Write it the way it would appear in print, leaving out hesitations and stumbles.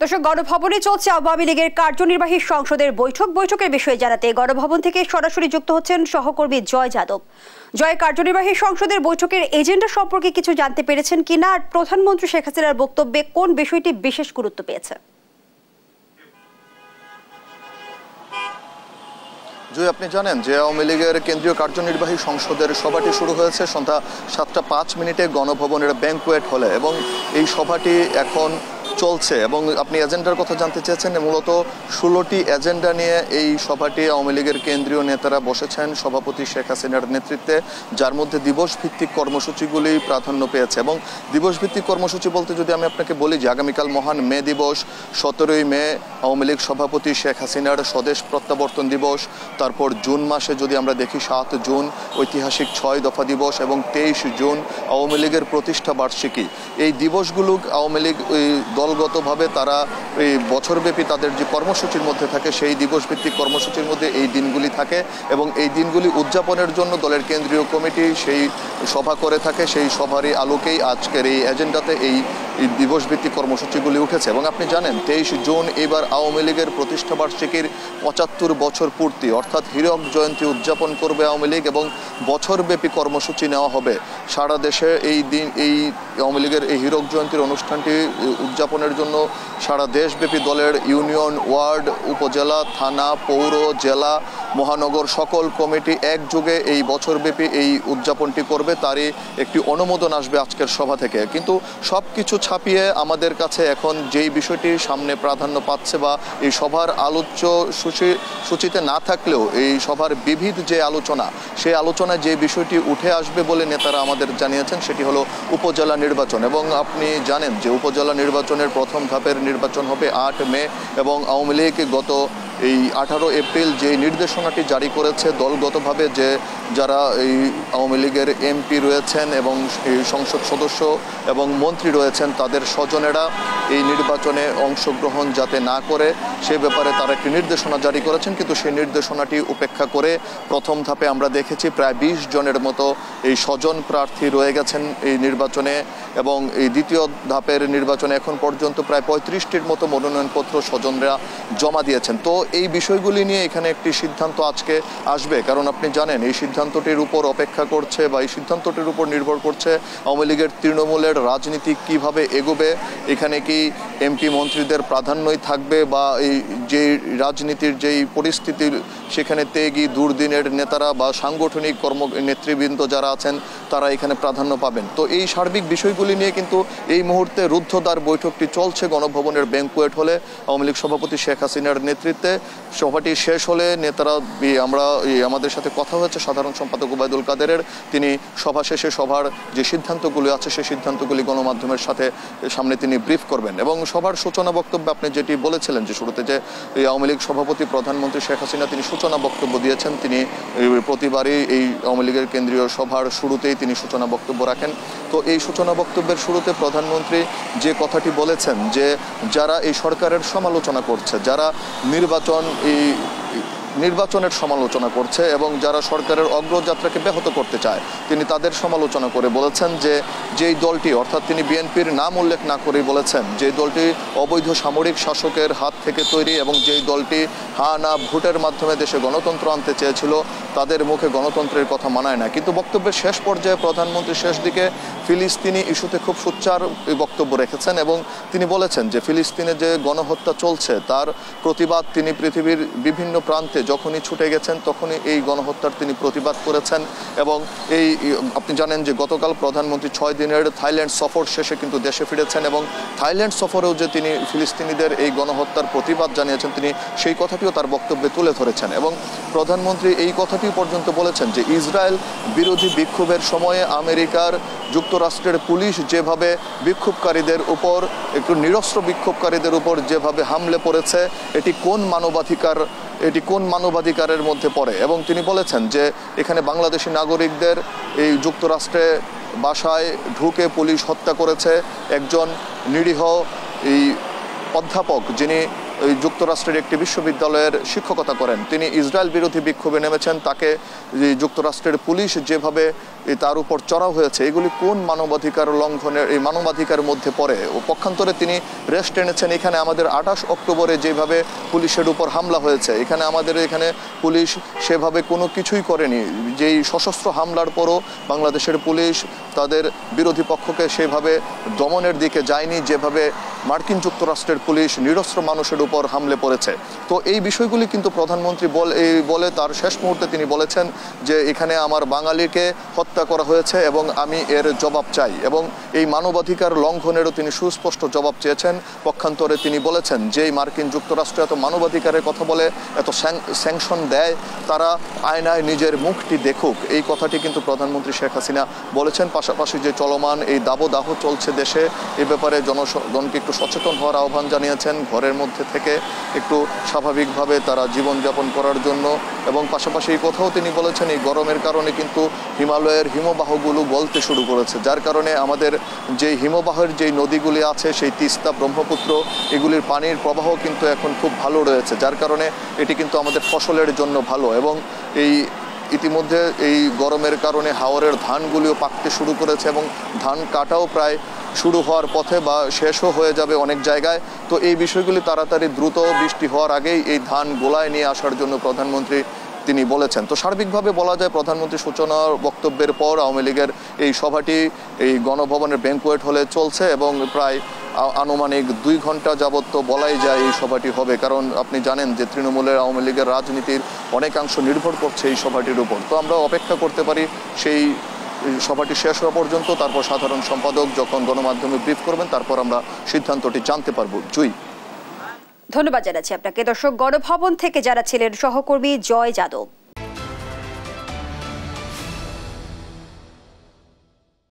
দর্শক, গণভবনে চলছে আওয়ামী লীগের কার্যনির্বাহী সংসদের বৈঠকের বিষয়ে জানাতে গণভবন থেকে সরাসরি যুক্ত হচ্ছেন সহকর্মী জয় যাদব। জয়, কার্যনির্বাহী সংসদের বৈঠকের এজেন্ডা সম্পর্কে কিছু জানতে পেরেছেন কিনা, আর প্রধানমন্ত্রী শেখ হাসিনার বক্তব্যে কোন বিষয়টি বিশেষ গুরুত্ব পেয়েছে? আপনি জানেন যে আওয়ামী লীগের কেন্দ্রীয় কার্যনির্বাহী সংসদের সভাটি শুরু হয়েছে সন্ধ্যা 7:05 গণভবনের ব্যাংকুয়েট হলে, এবং এই সভাটি এখন চলছে। এবং আপনি এজেন্ডার কথা জানতে চেয়েছেন। মূলত 16টি এজেন্ডা নিয়ে এই সভাটি আওয়ামী লীগের কেন্দ্রীয় নেতারা বসেছেন সভাপতি শেখ হাসিনার নেতৃত্বে, যার মধ্যে দিবসভিত্তিক কর্মসূচিগুলি প্রাধান্য পেয়েছে। এবং দিবসভিত্তিক কর্মসূচি বলতে যদি আমি আপনাকে বলি যে আগামীকাল মহান মে দিবস, 17ই মে আওয়ামী লীগ সভাপতি শেখ হাসিনার স্বদেশ প্রত্যাবর্তন দিবস, তারপর জুন মাসে যদি আমরা দেখি 7 জুন ঐতিহাসিক 6 দফা দিবস, এবং 23 জুন আওয়ামী লীগের প্রতিষ্ঠা বার্ষিকী। এই দিবসগুলো আওয়ামী লীগ দলগতভাবে তারা এই বছরব্যাপী তাদের যে কর্মসূচির মধ্যে থাকে, সেই দিবসভিত্তিক কর্মসূচির মধ্যে এই দিনগুলি থাকে, এবং এই দিনগুলি উদযাপনের জন্য দলের কেন্দ্রীয় কমিটি সেই সভা করে থাকে। সেই সভারই আলোকেই আজকের এই এজেন্ডাতে এই দিবসভিত্তিক কর্মসূচিগুলি উঠেছে। এবং আপনি জানেন 23 জুন এবার আওয়ামী লীগের প্রতিষ্ঠা বার্ষিকীর 75 বছর পূর্তি, অর্থাৎ হীরক জয়ন্তী উদযাপন করবে আওয়ামী লীগ, এবং বছরব্যাপী কর্মসূচি নেওয়া হবে সারা দেশে। এই দিন এই আওয়ামী লীগের এই হীরক জয়ন্তীর অনুষ্ঠানটি উদযাপনের জন্য সারা দেশব্যাপী দলের ইউনিয়ন, ওয়ার্ড, উপজেলা, থানা, পৌর, জেলা, মহানগর সকল কমিটি একযোগে এই বছরব্যাপী এই উদযাপনটি করবে। তারই একটি অনুমোদন আসবে আজকের সভা থেকে। কিন্তু সব কিছু ছাপিয়ে আমাদের কাছে এখন যেই বিষয়টি সামনে প্রাধান্য পাচ্ছে, বা এই সভার আলোচ্য সূচিতে না থাকলেও এই সভার বিবিধ যে আলোচনা, সেই আলোচনায় যে বিষয়টি উঠে আসবে বলে নেতারা আমাদের জানিয়েছেন, সেটি হলো উপজেলা নির্বাচন। এবং আপনি জানেন যে উপজেলা নির্বাচনের প্রথম ধাপের নির্বাচন হবে 8 মে, এবং আওয়ামী লীগ গত এই 18 এপ্রিল যে নির্দেশনাটি জারি করেছে দলগতভাবে, যে যারা এই আওয়ামী লীগের এমপি রয়েছেন এবং এই সংসদ সদস্য এবং মন্ত্রী রয়েছেন, তাদের স্বজনেরা এই নির্বাচনে অংশগ্রহণ যাতে না করে সে ব্যাপারে তারা একটি নির্দেশনা জারি করেছেন। কিন্তু সেই নির্দেশনাটি উপেক্ষা করে প্রথম ধাপে আমরা দেখেছি প্রায় 20 জনের মতো এই স্বজন প্রার্থী রয়ে গেছেন এই নির্বাচনে, এবং এই দ্বিতীয় ধাপের নির্বাচনে এখন পর্যন্ত প্রায় 35টির মতো মনোনয়নপত্র স্বজনরা জমা দিয়েছেন। তো এই বিষয়গুলি নিয়ে এখানে একটি সিদ্ধান্ত আজকে আসবে, কারণ আপনি জানেন এই সিদ্ধান্তটির উপর অপেক্ষা করছে, বা এই সিদ্ধান্তটির উপর নির্ভর করছে আওয়ামী লীগের তৃণমূলের রাজনীতি কিভাবে এগোবে। এখানে কি এমপি মন্ত্রীদের প্রাধান্যই থাকবে, বা এই যে রাজনীতির যেই পরিস্থিতির সেখানে তেগি দুর্দিনের নেতারা বা সাংগঠনিক নেতৃবৃন্দ যারা আছেন তারা এখানে প্রাধান্য পাবেন। তো এই সার্বিক বিষয়গুলি নিয়ে কিন্তু এই মুহূর্তে রুদ্ধদ্বার বৈঠকটি চলছে গণভবনের ব্যাংকুয়েট হলে আওয়ামী লীগ সভাপতি শেখ হাসিনার নেতৃত্বে। সভাটি শেষ হলে নেতারা আমাদের সাথে কথা হয়েছে সাধারণ সম্পাদক ওবায়দুল কাদেরের, তিনি সভা শেষে সভার যে সিদ্ধান্তগুলি আছে সেই সিদ্ধান্তগুলি গণমাধ্যমের সামনে তিনি ব্রিফ করবেন। এবং সভার সূচনা বক্তব্যে আপনি যেটি বলেছিলেন যে শুরুতে, যে আওয়ামী লীগ সভাপতি প্রধানমন্ত্রী শেখ হাসিনা তিনি সূচনা বক্তব্য দিয়েছেন, তিনি প্রতিবারই এই আওয়ামী লীগের কেন্দ্রীয় সভার শুরুতেই তিনি সূচনা বক্তব্য রাখেন। তো এই সূচনা বক্তব্যের শুরুতে প্রধানমন্ত্রী যে কথাটি বলেছেন, যে যারা এই সরকারের সমালোচনা করছে, যারা নির্বাচনের সমালোচনা করছে এবং যারা সরকারের অগ্রযাত্রাকে ব্যাহত করতে চায়, তিনি তাদের সমালোচনা করে বলেছেন যে যেই দলটি, অর্থাৎ তিনি বিএনপির নাম উল্লেখ না করেই বলেছেন যে দলটি অবৈধ সামরিক শাসকের হাত থেকে তৈরি, এবং যেই দলটি হা না ভোটের মাধ্যমে দেশে গণতন্ত্র আনতে চেয়েছিল, তাদের মুখে গণতন্ত্রের কথা মানায় না। কিন্তু বক্তব্যের শেষ পর্যায়ে প্রধানমন্ত্রী শেষ দিকে ফিলিস্তিনি ইস্যুতে খুব সোচ্চার বক্তব্য রেখেছেন, এবং তিনি বলেছেন যে ফিলিস্তিনে যে গণহত্যা চলছে তার প্রতিবাদ তিনি পৃথিবীর বিভিন্ন প্রান্তে যখনই ছুটে গেছেন তখনই এই গণহত্যার তিনি প্রতিবাদ করেছেন। এবং আপনি জানেন যে গতকাল প্রধানমন্ত্রী 6 দিনের থাইল্যান্ড সফর শেষে কিন্তু দেশে ফিরেছেন, এবং থাইল্যান্ড সফরেও যে তিনি ফিলিস্তিনিদের এই গণহত্যার প্রতিবাদ জানিয়েছেন, তিনি সেই কথাটিও তার বক্তব্যে তুলে ধরেছেন। এবং প্রধানমন্ত্রী এই কথাটি পর্যন্ত বলেছেন যে ইসরায়েল বিরোধী বিক্ষোভের সময়ে আমেরিকার যুক্তরাষ্ট্রের পুলিশ যেভাবে বিক্ষোভকারীদের উপর, একটু নিরস্ত্র বিক্ষোভকারীদের উপর যেভাবে হামলে পড়েছে, এটি কোন মানবাধিকারের মধ্যে পড়ে। এবং তিনি বলেছেন যে এখানে বাংলাদেশি নাগরিকদের এই যুক্তরাষ্ট্রে বাসায় ঢুকে পুলিশ হত্যা করেছে, একজন নিরীহ এই অধ্যাপক যিনি যুক্তরাষ্ট্রের একটি বিশ্ববিদ্যালয়ের শিক্ষকতা করেন। তিনি ইসরায়েল বিরোধী বিক্ষোভে নেমেছেন, তাকে যুক্তরাষ্ট্রের পুলিশ যেভাবে তার উপর চড়াও হয়েছে, এগুলি কোন মানবাধিকার লঙ্ঘনের, এই মানবাধিকারের মধ্যে পড়ে? ও পক্ষান্তরে তিনি রেস্ট এনেছেন এখানে আমাদের 28 অক্টোবরে যেভাবে পুলিশের উপর হামলা হয়েছে, এখানে আমাদের এখানে পুলিশ সেভাবে কোনো কিছুই করেনি। যেই সশস্ত্র হামলার পরও বাংলাদেশের পুলিশ তাদের বিরোধী পক্ষকে সেভাবে দমনের দিকে যায়নি যেভাবে মার্কিন যুক্তরাষ্ট্রের পুলিশ নিরস্ত্র মানুষের উপর হামলে পড়েছে। তো এই বিষয়গুলি কিন্তু প্রধানমন্ত্রী বলে তার শেষ মুহূর্তে তিনি বলেছেন যে এখানে আমার বাঙালিকে হত্যা করা হয়েছে এবং আমি এর জবাব চাই, এবং এই মানবাধিকার লঙ্ঘনেরও তিনি সুস্পষ্ট জবাব চেয়েছেন। পক্ষান্তরে তিনি বলেছেন যে মার্কিন যুক্তরাষ্ট্র এত মানবাধিকারের কথা বলে, এত স্যাংশন দেয়, তারা আয়নায় নিজের মুখটি দেখুক, এই কথাটি কিন্তু প্রধানমন্ত্রী শেখ হাসিনা বলেছেন। পাশাপাশি যে চলমান এই দাবদাহ চলছে দেশে, এ ব্যাপারে জনগণকে একটু সচেতন হওয়ার আহ্বান জানিয়েছেন, ঘরের মধ্যে থেকে একটু স্বাভাবিকভাবে তারা জীবনযাপন করার জন্য। এবং পাশাপাশি এই কথাও তিনি বলেছেন এই গরমের কারণে কিন্তু হিমালয়ের হিমবাহগুলো গলতে শুরু করেছে, যার কারণে আমাদের যে হিমবাহের যেই নদীগুলি আছে, সেই তিস্তা, ব্রহ্মপুত্র, এগুলির পানির প্রবাহ কিন্তু এখন খুব ভালো রয়েছে, যার কারণে এটি কিন্তু আমাদের ফসলের জন্য ভালো। এবং এই ইতিমধ্যে এই গরমের কারণে হাওরের ধানগুলিও পাকতে শুরু করেছে এবং ধান কাটাও প্রায় শুরু হওয়ার পথে বা শেষও হয়ে যাবে অনেক জায়গায়। তো এই বিষয়গুলি তাড়াতাড়ি দ্রুত বৃষ্টি হওয়ার আগেই এই ধান গোলায় নিয়ে আসার জন্য প্রধানমন্ত্রী তিনি বলেছেন। তো সার্বিকভাবে বলা যায় প্রধানমন্ত্রী সূচনার বক্তব্যের পর আওয়ামী লীগের এই সভাটি এই গণভবনের ব্যাংকুয়েট হলে চলছে এবং প্রায় আনুমানিক 2 ঘন্টা যাবত তো বলাই যায় এই সভাটি হবে, কারণ আপনি জানেন যে তৃণমূলের আওয়ামী লীগের রাজনীতির অনেকাংশ নির্ভর করছে এই সভাটির উপর। তো আমরা অপেক্ষা করতে পারি সেই সভাটি শেষ হওয়া পর্যন্ত, তারপর সাধারণ সম্পাদক যখন গণমাধ্যমে ব্রিফ করবেন তারপর আমরা সিদ্ধান্তটি জানতে পারবো। জুই, ধন্যবাদ জানাচ্ছি আপনাকে। দর্শক, গণভবন থেকে যারা ছিলেন সহকর্মী জয় যাদব।